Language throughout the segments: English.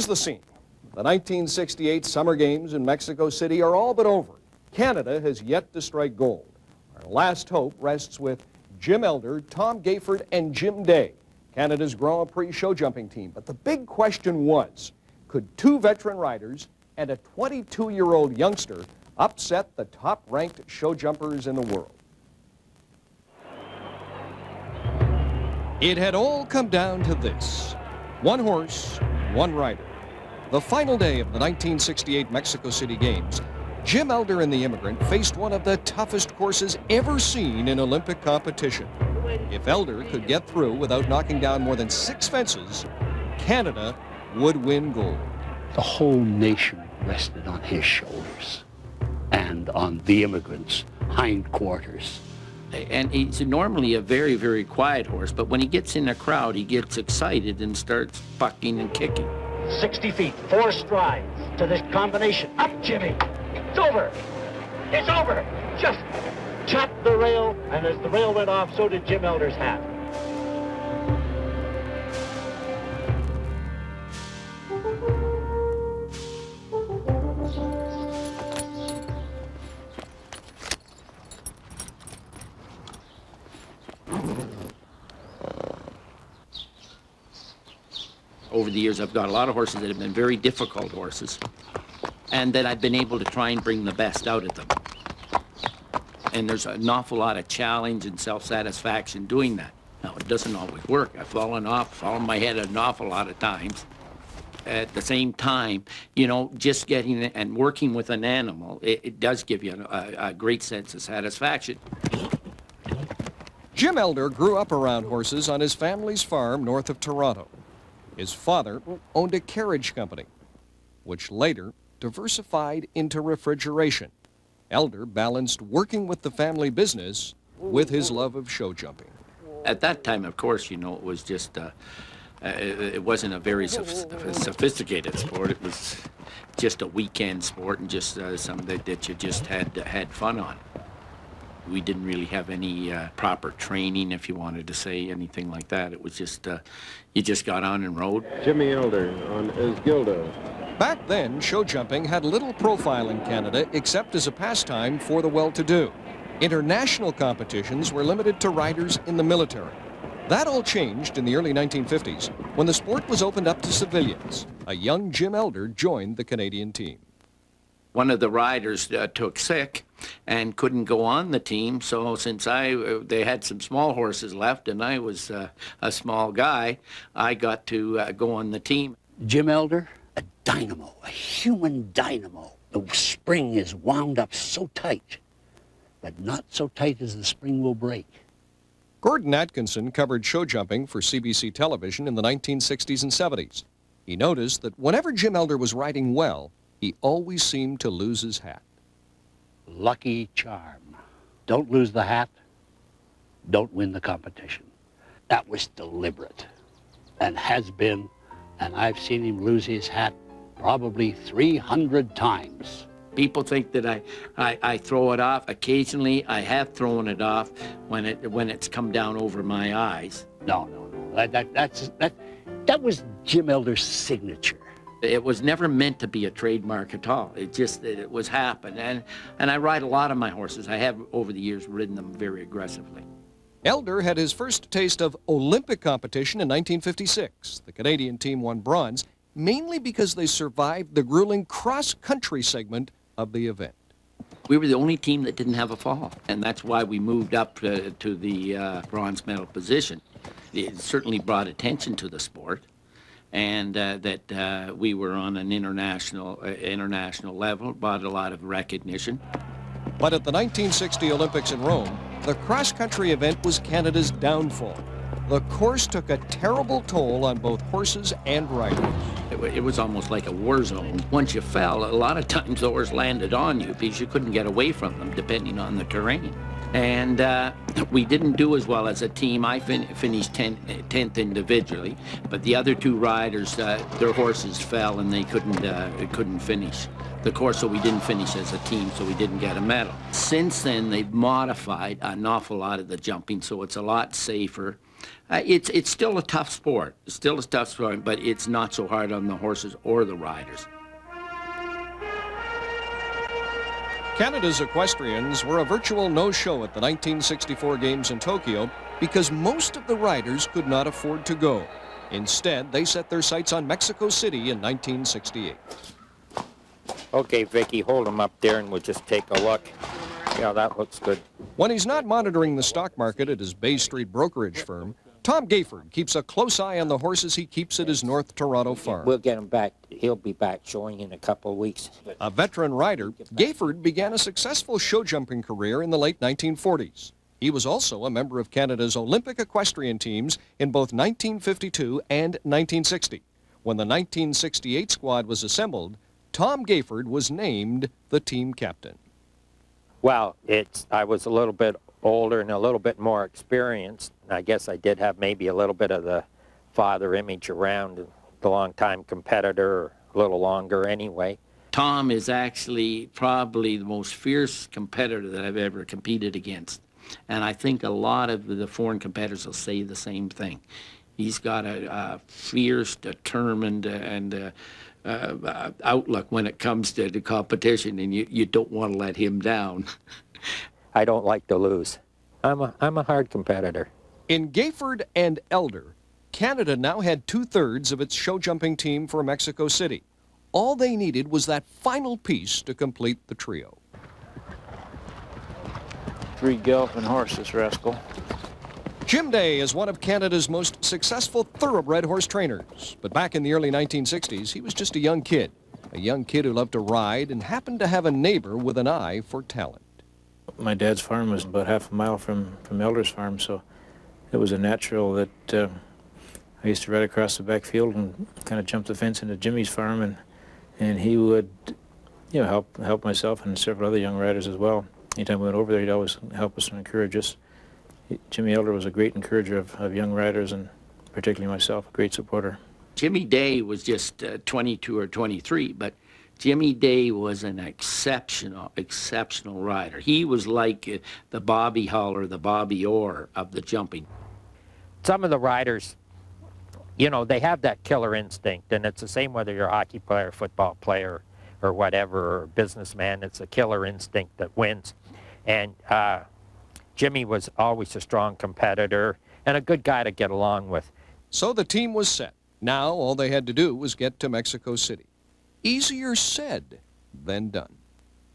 Here's the scene. The 1968 Summer Games in Mexico City are all but over. Canada has yet to strike gold. Our last hope rests with Jim Elder, Tom Gayford, and Jim Day, Canada's Grand Prix show jumping team. But the big question was, could two veteran riders and a 22-year-old youngster upset the top-ranked show jumpers in the world? It had all come down to this. One horse, one rider. The final day of the 1968 Mexico City Games, Jim Elder and the Immigrant faced one of the toughest courses ever seen in Olympic competition. If Elder could get through without knocking down more than 6 fences, Canada would win gold. The whole nation rested on his shoulders and on the Immigrant's hindquarters. And he's normally a very, very quiet horse, but when he gets in a crowd, he gets excited and starts bucking and kicking. 60 feet, 4 strides to this combination. Up, Jimmy! It's over! It's over! Just chopped the rail, and as the rail went off, so did Jim Elder's hat. Over the years, I've got a lot of horses that have been very difficult horses, and that I've been able to try and bring the best out of them. And there's an awful lot of challenge and self-satisfaction doing that. Now, it doesn't always work. I've fallen my head an awful lot of times. At the same time, you know, just getting and working with an animal, it does give you a great sense of satisfaction. Jim Elder grew up around horses on his family's farm north of Toronto. His father owned a carriage company, which later diversified into refrigeration. Elder balanced working with the family business with his love of show jumping. At that time, of course, you know, it was just, it wasn't a very sophisticated sport. It was just a weekend sport and just something that you just had fun on. We didn't really have any proper training, if you wanted to say anything like that. It was just, you just got on and rode. Jimmy Elder on Esgildo. Back then, show jumping had little profile in Canada except as a pastime for the well-to-do. International competitions were limited to riders in the military. That all changed in the early 1950s when the sport was opened up to civilians. A young Jim Elder joined the Canadian team. One of the riders took sick and couldn't go on the team, so since they had some small horses left and I was a small guy, I got to go on the team. Jim Elder, a dynamo, a human dynamo. The spring is wound up so tight, but not so tight as the spring will break. Gordon Atkinson covered show jumping for CBC television in the 1960s and 70s. He noticed that whenever Jim Elder was riding well, he always seemed to lose his hat. Lucky charm. Don't lose the hat, don't win the competition. That was deliberate and has been, and I've seen him lose his hat probably 300 times. People think that I throw it off. Occasionally, I have thrown it off when it's come down over my eyes. No. That was Jim Elder's signature. It was never meant to be a trademark at all. It was happened. And I ride a lot of my horses. I have, over the years, ridden them very aggressively. Elder had his first taste of Olympic competition in 1956. The Canadian team won bronze, mainly because they survived the grueling cross-country segment of the event. We were the only team that didn't have a fall, and that's why we moved up to the bronze medal position. It certainly brought attention to the sport, and that we were on an international level, brought a lot of recognition. But at the 1960 Olympics in Rome, the cross-country event was Canada's downfall. The course took a terrible toll on both horses and riders. It was almost like a war zone. Once you fell, a lot of times the horse landed on you because you couldn't get away from them depending on the terrain. And we didn't do as well as a team. I finished 10th individually, but the other two riders, their horses fell and they couldn't finish the course, so we didn't finish as a team, so we didn't get a medal. Since then, they've modified an awful lot of the jumping, so it's a lot safer. It's still a tough sport. It's still a tough sport, but it's not so hard on the horses or the riders. Canada's equestrians were a virtual no-show at the 1964 Games in Tokyo because most of the riders could not afford to go. Instead, they set their sights on Mexico City in 1968. Okay, Vicky, hold them up there and we'll just take a look. Yeah, that looks good. When he's not monitoring the stock market at his Bay Street brokerage firm, Tom Gayford keeps a close eye on the horses he keeps at his North Toronto farm. We'll get him back. He'll be back showing in a couple of weeks. A veteran rider, Gayford began a successful show jumping career in the late 1940s. He was also a member of Canada's Olympic equestrian teams in both 1952 and 1960. When the 1968 squad was assembled, Tom Gayford was named the team captain. Well, I was a little bit older and a little bit more experienced. I guess I did have maybe a little bit of the father image around, the long-time competitor, a little longer anyway. Tom is actually probably the most fierce competitor that I've ever competed against. And I think a lot of the foreign competitors will say the same thing. He's got a fierce, determined, and outlook when it comes to the competition, and you don't want to let him down. I don't like to lose. I'm a hard competitor. In Gayford and Elder, Canada now had 2/3 of its show jumping team for Mexico City. All they needed was that final piece to complete the trio. 3 galloping horses, Rascal. Jim Day is one of Canada's most successful thoroughbred horse trainers. But back in the early 1960s, he was just a young kid who loved to ride and happened to have a neighbor with an eye for talent. My dad's farm was about half a mile from Elder's farm, so it was a natural that I used to ride across the back field and kind of jump the fence into Jimmy's farm, and he would, help myself and several other young riders as well. Anytime we went over there, he'd always help us and encourage us. Jimmy Elder was a great encourager of young riders, and particularly myself, a great supporter. Jimmy Day was just 22 or 23, but Jimmy Day was an exceptional rider. He was like the Bobby Hull or the Bobby Orr of the jumping. Some of the riders, they have that killer instinct, and it's the same whether you're a hockey player, football player, or whatever, or a businessman. It's a killer instinct that wins. And Jimmy was always a strong competitor and a good guy to get along with. So the team was set. Now all they had to do was get to Mexico City. Easier said than done.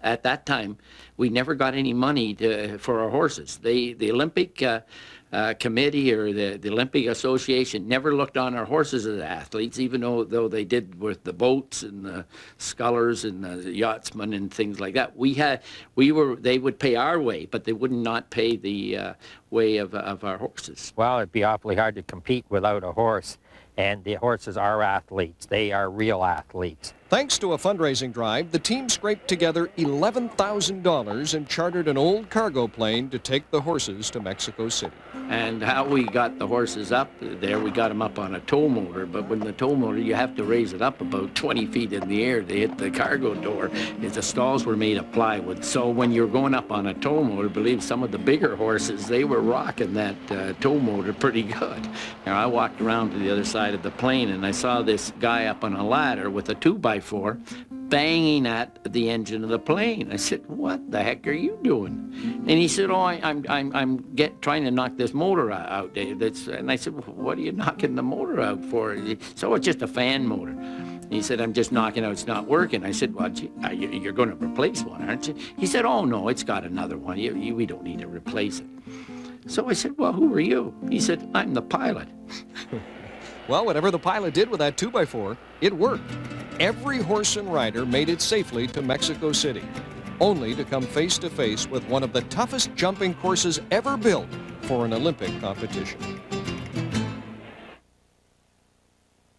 At that time, we never got any money for our horses. The Olympic Committee or the Olympic Association never looked on our horses as athletes, even though they did with the boats and the scullers and the yachtsmen and things like that. They would pay our way, but they would not pay the way of our horses. Well, it'd be awfully hard to compete without a horse. And the horses are athletes. They are real athletes. Thanks to a fundraising drive, the team scraped together $11,000 and chartered an old cargo plane to take the horses to Mexico City. And how we got the horses up there, we got them up on a tow motor, but when the tow motor, you have to raise it up about 20 feet in the air to hit the cargo door. The stalls were made of plywood, so when you're going up on a tow motor, believe some of the bigger horses, they were rocking that tow motor pretty good. Now, I walked around to the other side of the plane and I saw this guy up on a ladder with a 2x4 banging at the engine of the plane. I said, "What the heck are you doing?" And he said, "Oh, I'm trying to knock this motor out." And I said, "Well, what are you knocking the motor out for?" "So it's just a fan motor." He said, "I'm just knocking out, it's not working." I said, "Well, you're going to replace one, aren't you?" He said, "Oh, no, it's got another one. We don't need to replace it." So I said, "Well, who are you?" He said, "I'm the pilot." Well, whatever the pilot did with that 2x4, it worked. Every horse and rider made it safely to Mexico City, only to come face to face with one of the toughest jumping courses ever built for an Olympic competition.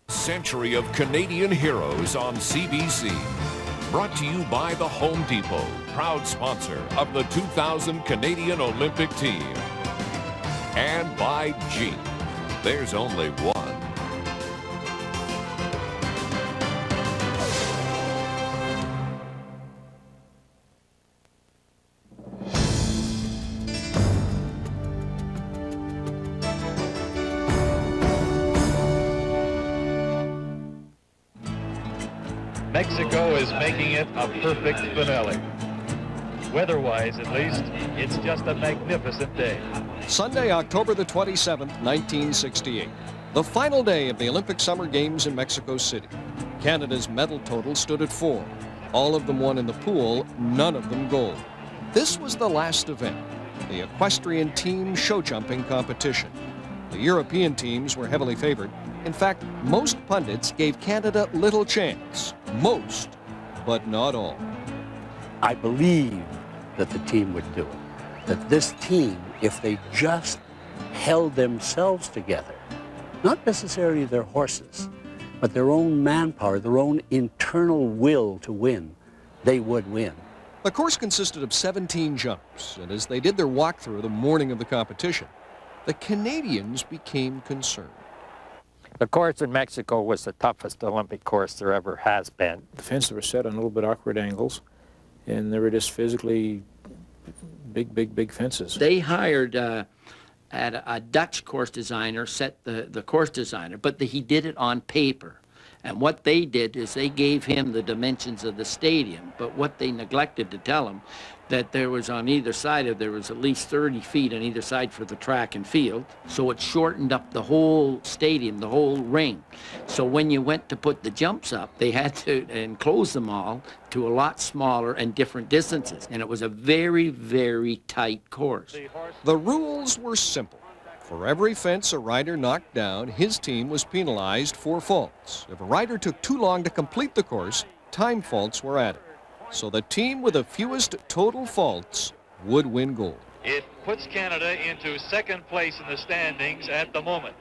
Century of Canadian heroes on CBC. Brought to you by the Home Depot, proud sponsor of the 2000 Canadian Olympic team. And by Jeep. There's only one. Mexico is making it a perfect finale. Weather-wise, at least, it's just a magnificent day. Sunday, October the 27th, 1968. The final day of the Olympic Summer Games in Mexico City. Canada's medal total stood at 4. All of them won in the pool, none of them gold. This was the last event, the equestrian team show jumping competition. The European teams were heavily favored. In fact, most pundits gave Canada little chance. Most, but not all. I believe that the team would do it. That this team, if they just held themselves together, not necessarily their horses, but their own manpower, their own internal will to win, they would win. The course consisted of 17 jumps, and as they did their walkthrough the morning of the competition, the Canadians became concerned. The course in Mexico was the toughest Olympic course there ever has been. The fences were set on a little bit awkward angles, and they were just physically big fences. They hired a Dutch course designer, set the course designer, but he did it on paper. And what they did is they gave him the dimensions of the stadium, but what they neglected to tell him, that there was on either side there was at least 30 feet on either side for the track and field. So it shortened up the whole stadium, the whole ring. So when you went to put the jumps up, they had to enclose them all to a lot smaller and different distances. And it was a very, very tight course. The rules were simple. For every fence a rider knocked down, his team was penalized for faults. If a rider took too long to complete the course, time faults were added. So the team with the fewest total faults would win gold. It puts Canada into second place in the standings at the moment.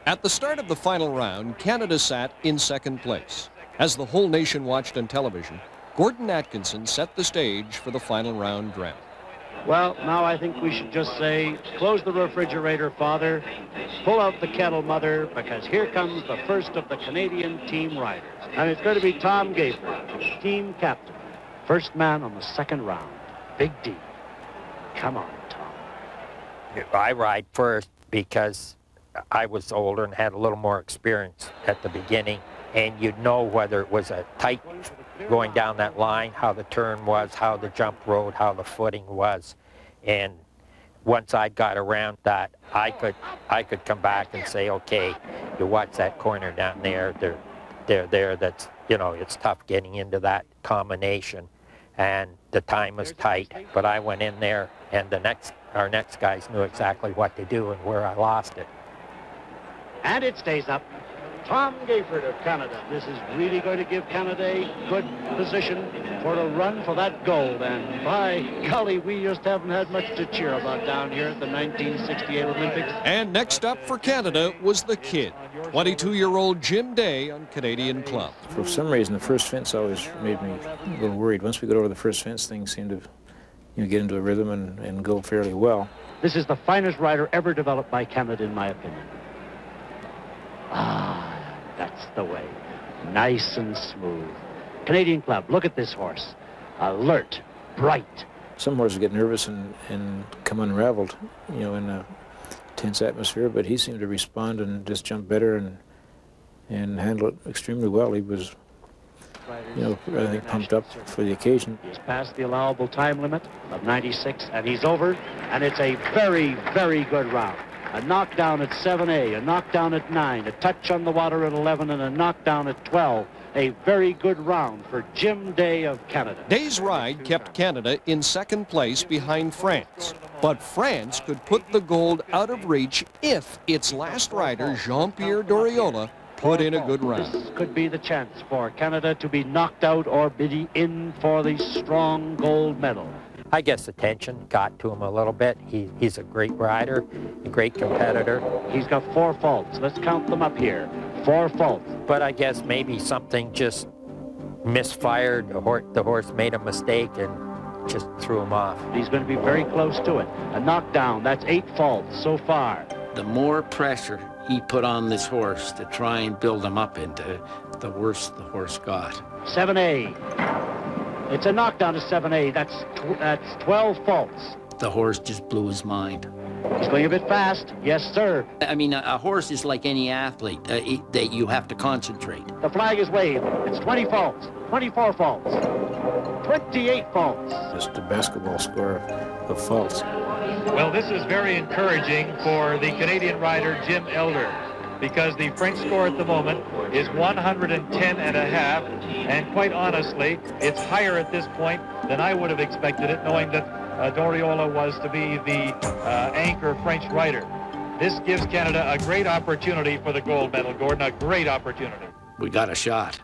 At the start of the final round, Canada sat in second place. As the whole nation watched on television, Gordon Atkinson set the stage for the final round draft. Well, now I think we should just say, close the refrigerator, Father, pull out the kettle, Mother, because here comes the first of the Canadian team riders. And it's going to be Tom Gayford, team captain. First man on the second round. Big D. Come on, Tom. I ride first because I was older and had a little more experience at the beginning, and you'd know whether it was a tight going down that line, how the turn was, how the jump rode, how the footing was. And once I got around that, I could come back and say, okay, you watch that corner down there, they're there, that's, you know, it's tough getting into that combination. And the time was tight, but I went in there, and our next guys knew exactly what to do and where I lost it. And it stays up. Tom Gayford of Canada. This is really going to give Canada a good position for a run for that gold. And by golly, we just haven't had much to cheer about down here at the 1968 Olympics. And next up for Canada was the kid, 22-year-old Jim Day on Canadian Club. For some reason, the first fence always made me a little worried. Once we got over the first fence, things seemed to get into a rhythm and go fairly well. This is the finest rider ever developed by Canada, in my opinion. That's the way. Nice and smooth. Canadian Club, look at this horse. Alert, bright. Some horses get nervous and come unraveled, you know, in a tense atmosphere, but he seemed to respond and just jump better and handle it extremely well. He was, you know, I think pumped up for the occasion. He's passed the allowable time limit of 96, and he's over, and it's a very, very good round. A knockdown at 7A, a knockdown at 9, a touch on the water at 11, and a knockdown at 12. A very good round for Jim Day of Canada. Day's ride kept Canada in second place behind France. But France could put the gold out of reach if its last rider, Jean-Pierre Doriola, put in a good round. This could be the chance for Canada to be knocked out or be in for the strong gold medal. I guess the tension got to him a little bit. He's a great rider, a great competitor. He's got 4 faults. Let's count them up here. 4 faults. But I guess maybe something just misfired. The horse made a mistake and just threw him off. He's going to be very close to it. A knockdown. That's 8 faults so far. The more pressure he put on this horse to try and build him up into, the worse the horse got. 7A. It's a knockdown to 7A. That's 12 faults. The horse just blew his mind. He's going a bit fast. Yes, sir. I mean, a horse is like any athlete that you have to concentrate. The flag is waved. It's 20 faults, 24 faults, 28 faults. Just a basketball score of faults. Well, this is very encouraging for the Canadian rider Jim Elder, because the French score at the moment is 110 and a half, and quite honestly, it's higher at this point than I would have expected it, knowing that Doriola was to be the anchor French rider. This gives Canada a great opportunity for the gold medal, Gordon, a great opportunity. We got a shot.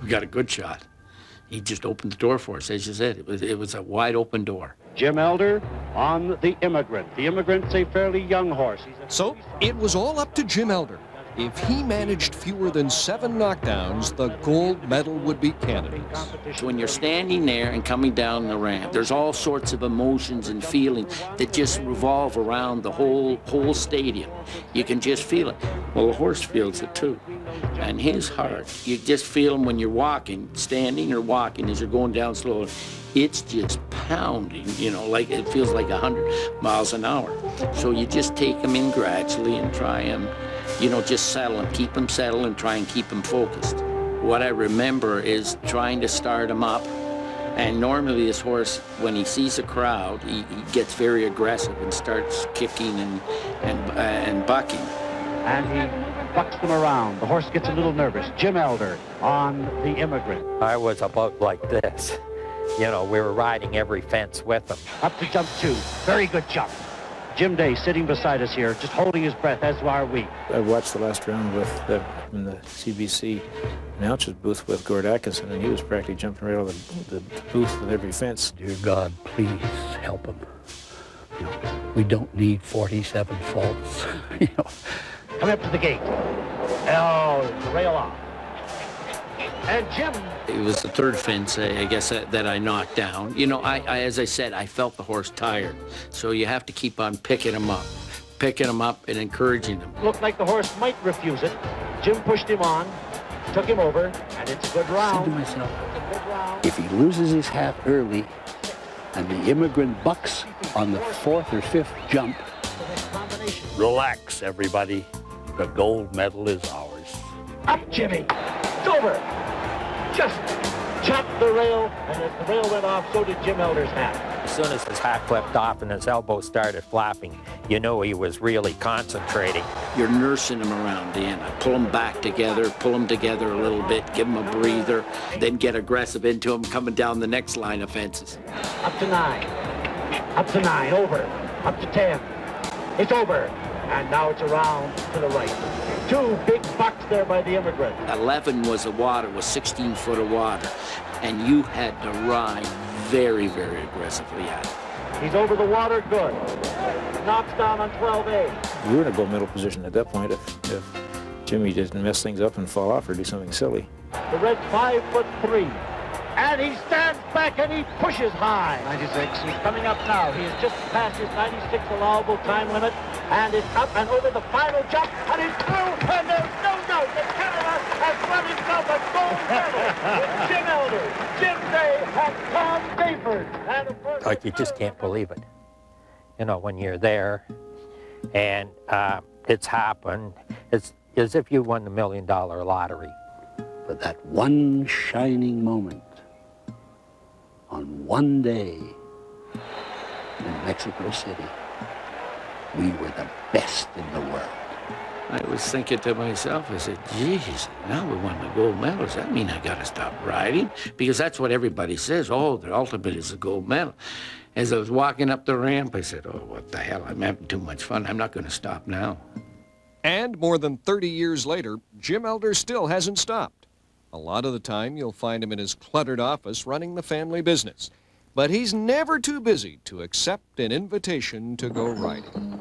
We got a good shot. He just opened the door for us, as you said. It was a wide open door. Jim Elder on the Immigrant. The Immigrant's a fairly young horse. So it was all up to Jim Elder. If he managed fewer than 7 knockdowns, the gold medal would be Canada's. So when you're standing there and coming down the ramp, there's all sorts of emotions and feelings that just revolve around the whole stadium. You can just feel it. Well, the horse feels it too. And his heart, you just feel him when you're walking, standing or walking as you're going down slowly. It's just pounding, you know, like it feels like 100 miles an hour. So you just take him in gradually and try him, you know, just settle him, keep him settled and try and keep him focused. What I remember is trying to start him up, and normally this horse, when he sees a crowd, he gets very aggressive and starts kicking and bucking. And he bucks them around. The horse gets a little nervous. Jim Elder on the Immigrant. I was about like this. You know, we were riding every fence with him. Up to jump 2. Very good jump. Jim Day sitting beside us here, just holding his breath, as are we. I watched the last round in the CBC announcer's booth with Gord Atkinson, and he was practically jumping right out of the booth with every fence. Dear God, please help him. You know, we don't need 47 faults. You know. Coming up to the gate. Oh, rail off. And Jim. It was the 3rd fence, I guess, that I knocked down. You know, I as I said, I felt the horse tired. So you have to keep on picking him up and encouraging him. Looked like the horse might refuse it. Jim pushed him on, took him over, and it's a good round. I said to myself, if he loses his hat early and the Immigrant bucks on the 4th or 5th jump, relax, everybody. The gold medal is ours. Up, Jimmy. It's over. Just chopped the rail, and as the rail went off, so did Jim Elder's hat. As soon as his hat flipped off and his elbow started flapping, you knew he was really concentrating. You're nursing him around, Deanna. Pull him back together, pull him together a little bit, give him a breather, then get aggressive into him coming down the next line of fences. Up to 9. Up to 9. Over. Up to 10. It's over. And now it's around to the right. 2 big bucks there by the Immigrant. 11 was 16 foot of water, and you had to ride very, very aggressively at it. He's over the water, good. Knocks down on 12A. We were in a gold medal position at that point if Jimmy didn't mess things up and fall off or do something silly. The Red's 5'3". And he stands back and he pushes high. 96. He's coming up now. He has just passed his 96 allowable time limit. And it's up and over the final jump. And he's through. And there's no doubt that Canada has won himself a gold medal with Jim Elder, Jim Day, and Tom Gayford. And of course, Like, you just can't believe it. You know, when you're there and it's happened, it's as if you won the $1 million lottery. But that one shining moment on one day in Mexico City, we were the best in the world. I was thinking to myself, I said, geez, now we won the gold medal. Does that mean I got to stop riding? Because that's what everybody says. Oh, the ultimate is the gold medal. As I was walking up the ramp, I said, oh, what the hell? I'm having too much fun. I'm not going to stop now. And more than 30 years later, Jim Elder still hasn't stopped. A lot of the time, you'll find him in his cluttered office running the family business. But he's never too busy to accept an invitation to go riding.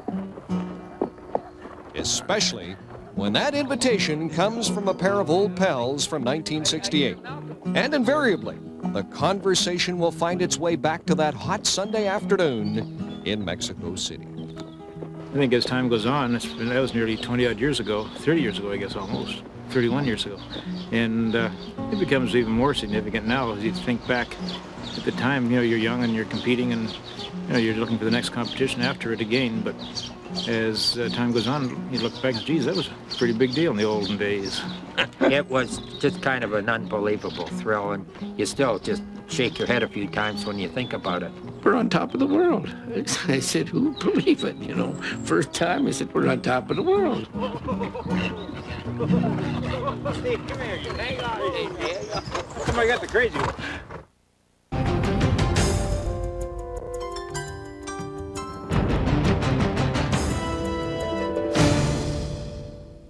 Especially when that invitation comes from a pair of old pals from 1968. And invariably, the conversation will find its way back to that hot Sunday afternoon in Mexico City. I think as time goes on, that was nearly 20-odd years ago, 30 years ago, I guess, almost, 31 years ago. And it becomes even more significant now as you think back at the time. You know, you're young and you're competing and, you know, you're looking for the next competition after it again. But as time goes on, you look back and, geez, that was a pretty big deal in the olden days. It was just kind of an unbelievable thrill, and you still just shake your head a few times when you think about it. We're on top of the world. I said, who would believe it? You know, first time I said, we're on top of the world. Somebody got the crazy one.